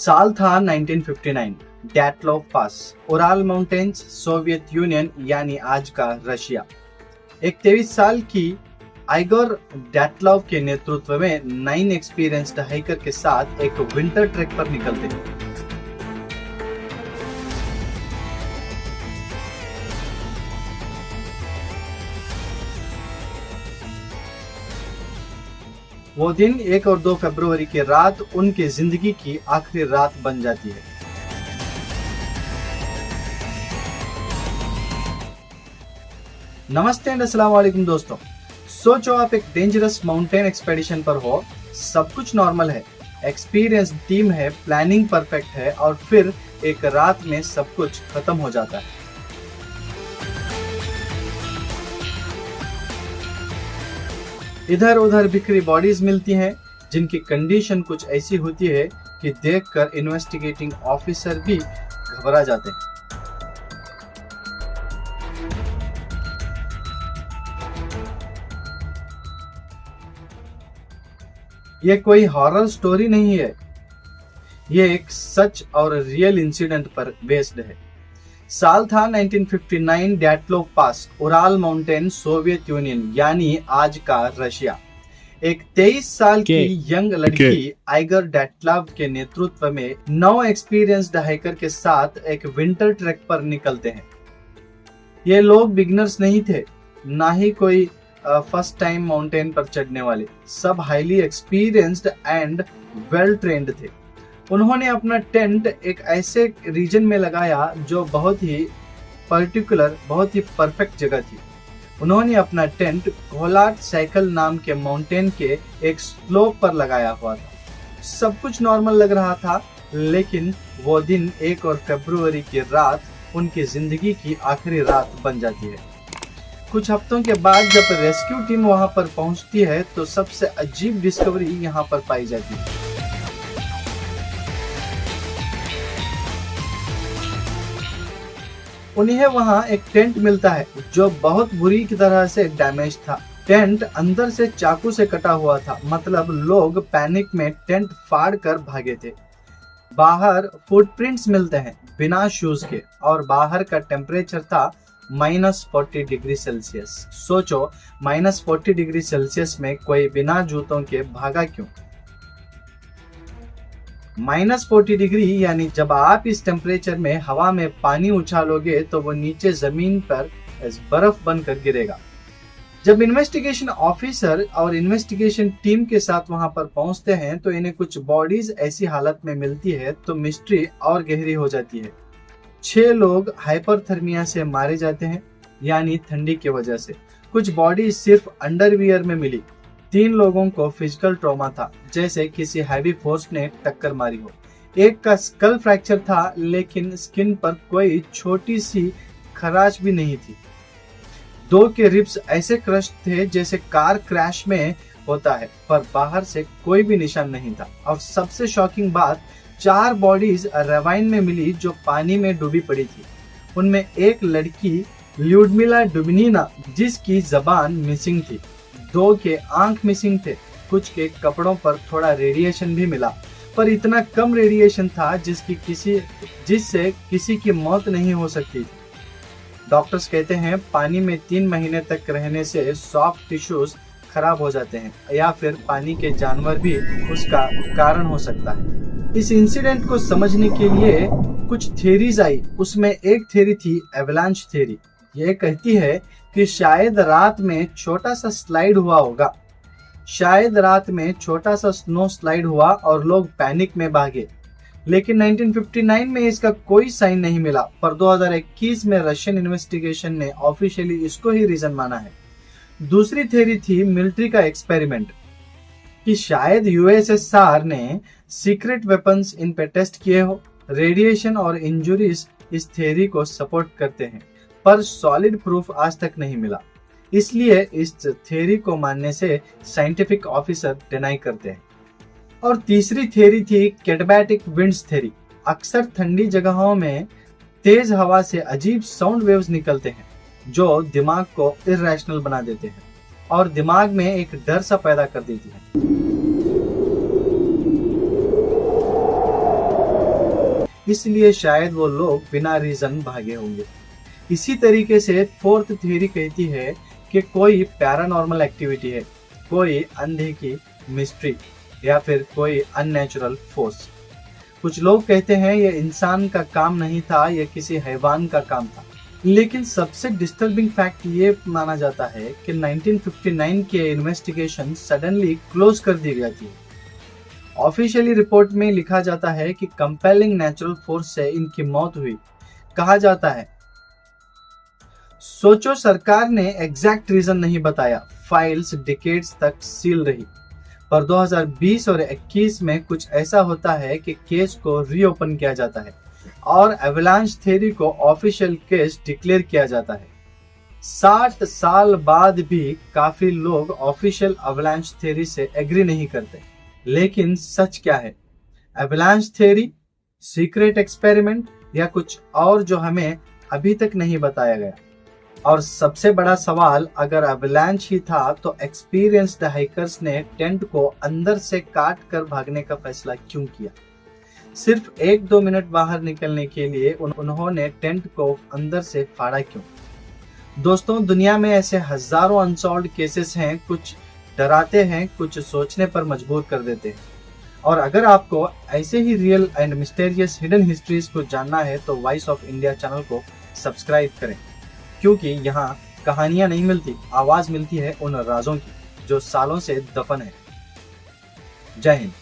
साल था 1959। डैटलोव पास, Ural mountains, Soviet union यानी आज का रशिया। एक 23 साल की आइगोर डैटलोव के नेतृत्व में 9 एक्सपीरियंस्ड हाइकर के साथ एक विंटर ट्रैक पर निकलते हैं। वो दिन 1 और 2 फरवरी की रात उनकी जिंदगी की आखिरी रात बन जाती है। नमस्ते एंड अस्सलाम वालेकुम दोस्तों। सोचो आप एक डेंजरस माउंटेन एक्सपेडिशन पर हो, सब कुछ नॉर्मल है, एक्सपीरियंस टीम है, प्लानिंग परफेक्ट है और फिर एक रात में सब कुछ खत्म हो जाता है। इधर उधर बिखरी बॉडीज मिलती हैं जिनकी कंडीशन कुछ ऐसी होती है कि देखकर इन्वेस्टिगेटिंग ऑफिसर भी घबरा जाते हैं। ये कोई हॉरर स्टोरी नहीं है, ये एक सच और रियल इंसिडेंट पर बेस्ड है। साल था 1959। डैटलोव पास, उराल माउंटेन, सोवियत यूनियन यानी आज का रशिया। एक 23 साल की यंग लड़की आइगर डैटलोव के नेतृत्व में 9 एक्सपीरियंस्ड हाइकर के साथ एक विंटर ट्रैक पर निकलते हैं। ये लोग बिगिनर्स नहीं थे, ना ही कोई फर्स्ट टाइम माउंटेन पर चढ़ने वाले, सब highly experienced and well trained थे। उन्होंने अपना टेंट एक ऐसे रीजन में लगाया जो बहुत ही पर्टिकुलर, बहुत ही परफेक्ट जगह थी। उन्होंने अपना टेंट कोलाट साइकिल नाम के माउंटेन के एक स्लोप पर लगाया हुआ था। सब कुछ नॉर्मल लग रहा था, लेकिन वो दिन 1 और फरवरी की रात उनकी जिंदगी की आखिरी रात बन जाती है। कुछ हफ्तों के बाद जब रेस्क्यू टीम वहां पर पहुंचती है तो सबसे अजीब डिस्कवरी यहाँ पर पाई जाती है। उन्हें वहां एक टेंट मिलता है जो बहुत बुरी की तरह से डैमेज था। टेंट अंदर से चाकू से कटा हुआ था, मतलब लोग पैनिक में टेंट फाड़ कर भागे थे। बाहर फुटप्रिंट्स मिलते हैं बिना शूज के और बाहर का टेम्परेचर था -40 डिग्री सेल्सियस। सोचो -40 डिग्री सेल्सियस में कोई बिना जूतों के भागा क्यों? -40 डिग्री यानी जब आप इस टेम्परेचर में हवा में पानी उछालोगे तो वो नीचे जमीन पर बर्फ बनकर गिरेगा। जब इन्वेस्टिगेशन ऑफिसर और इन्वेस्टिगेशन टीम के साथ वहां पर पहुंचते हैं तो इन्हें कुछ बॉडीज ऐसी हालत में मिलती है तो मिस्ट्री और गहरी हो जाती है। 6 लोग हाइपरथर्मिया से मारे जाते हैं, यानी ठंडी की वजह से। कुछ बॉडी सिर्फ अंडरवियर में मिली। 3 लोगों को फिजिकल ट्रॉमा था, जैसे किसी हैवी फोर्स ने टक्कर मारी हो। एक का स्कल फ्रैक्चर था, लेकिन स्किन पर कोई छोटी सी खराश भी नहीं थी। 2 के रिब्स ऐसे क्रश थे जैसे कार क्रैश में होता है, पर बाहर से कोई भी निशान नहीं था। और सबसे शॉकिंग बात, 4 बॉडीज रेवाइन में मिली जो पानी में डूबी पड़ी थी। उनमें एक लड़की ल्यूडमिला डुबिनीना, जिसकी जबान मिसिंग थी। 2 के आंख मिसिंग थे। कुछ के कपड़ों पर थोड़ा रेडिएशन भी मिला, पर इतना कम रेडिएशन था जिससे किसी की मौत नहीं हो सकती थी। डॉक्टर्स कहते हैं पानी में 3 महीने तक रहने से सॉफ्ट टिश्यूज खराब हो जाते हैं या फिर पानी के जानवर भी उसका कारण हो सकता है। इस इंसिडेंट को समझने के लिए कुछ थ्योरीज आई। उसमें एक थ्योरी थी एवलांच थ्योरी। यह कहती है कि शायद रात में छोटा सा स्लाइड हुआ होगा, शायद रात में छोटा सा स्नो स्लाइड हुआ और लोग पैनिक में भागे। लेकिन 1959 में इसका कोई साइन नहीं मिला, पर 2021 में रशियन इन्वेस्टिगेशन ने ऑफिशियली इसको ही रीजन माना है। दूसरी थ्योरी थी मिलिट्री का एक्सपेरिमेंट, कि शायद यूएसएसआर ने सीक्रेट वेपन्स इन पे टेस्ट किए हो। रेडिएशन और इंजुरीज इस थ्योरी को सपोर्ट करते हैं, पर सॉलिड प्रूफ आज तक नहीं मिला। इसलिए इस थ्योरी को मानने से साइंटिफिक ऑफिसर डिनाई करते हैं। और तीसरी थ्योरी थी कैटाबैटिक विंड्स थ्योरी। अक्सर ठंडी जगहों में तेज हवा से अजीब साउंड वेव्स निकलते हैं जो दिमाग को इररेशनल बना देते हैं और दिमाग में एक डर सा पैदा कर देती है। इसलिए शायद वो लोग बिना रीजन भागे होंगे। इसी तरीके से फोर्थ थ्योरी कहती है कि कोई पैरानॉर्मल एक्टिविटी है, कोई अंधे की मिस्ट्री या फिर कोई अननेचुरल फोर्स। कुछ लोग कहते हैं ये इंसान का काम नहीं था, ये किसी हैवान का काम था। लेकिन सबसे डिस्टर्बिंग फैक्ट ये माना जाता है कि 1959 के इन्वेस्टिगेशन सडनली क्लोज कर दी गई थी। ऑफिशियली रिपोर्ट में लिखा जाता है कि कंपेलिंग नेचुरल फोर्स से इनकी मौत हुई। कहा जाता है, सोचो सरकार ने एग्जैक्ट रीजन नहीं बताया, फाइल्स डिकेड्स तक सील रही, पर 2020 और 21 में कुछ ऐसा होता है कि केस को रीओपन किया जाता है और एवलांच थ्योरी को ऑफिशियल केस डिक्लेयर किया जाता है। 60 साल बाद भी काफी लोग ऑफिशियल एवलांच थ्योरी से एग्री नहीं करते। लेकिन सच क्या है? एवलांच थ्योरी, सीक्रेट एक्सपेरिमेंट या कुछ और जो हमें अभी तक नहीं बताया गया? और सबसे बड़ा सवाल, अगर एवलांच ही था तो एक्सपीरियंस्ड हाइकर्स ने टेंट को अंदर से काट कर भागने का फैसला क्यों किया? सिर्फ 1-2 मिनट बाहर निकलने के लिए उन्होंने टेंट को अंदर से फाड़ा क्यों? दोस्तों, दुनिया में ऐसे हजारों अनसॉल्व्ड केसेस हैं, कुछ डराते हैं, कुछ सोचने पर मजबूर कर देते हैं। और अगर आपको ऐसे ही real and mysterious hidden histories को जानना है तो वॉइस ऑफ इंडिया चैनल को सब्सक्राइब करें, क्योंकि यहाँ कहानियां नहीं मिलती, आवाज मिलती है उन राजों की जो सालों से दफन है। जय हिंद।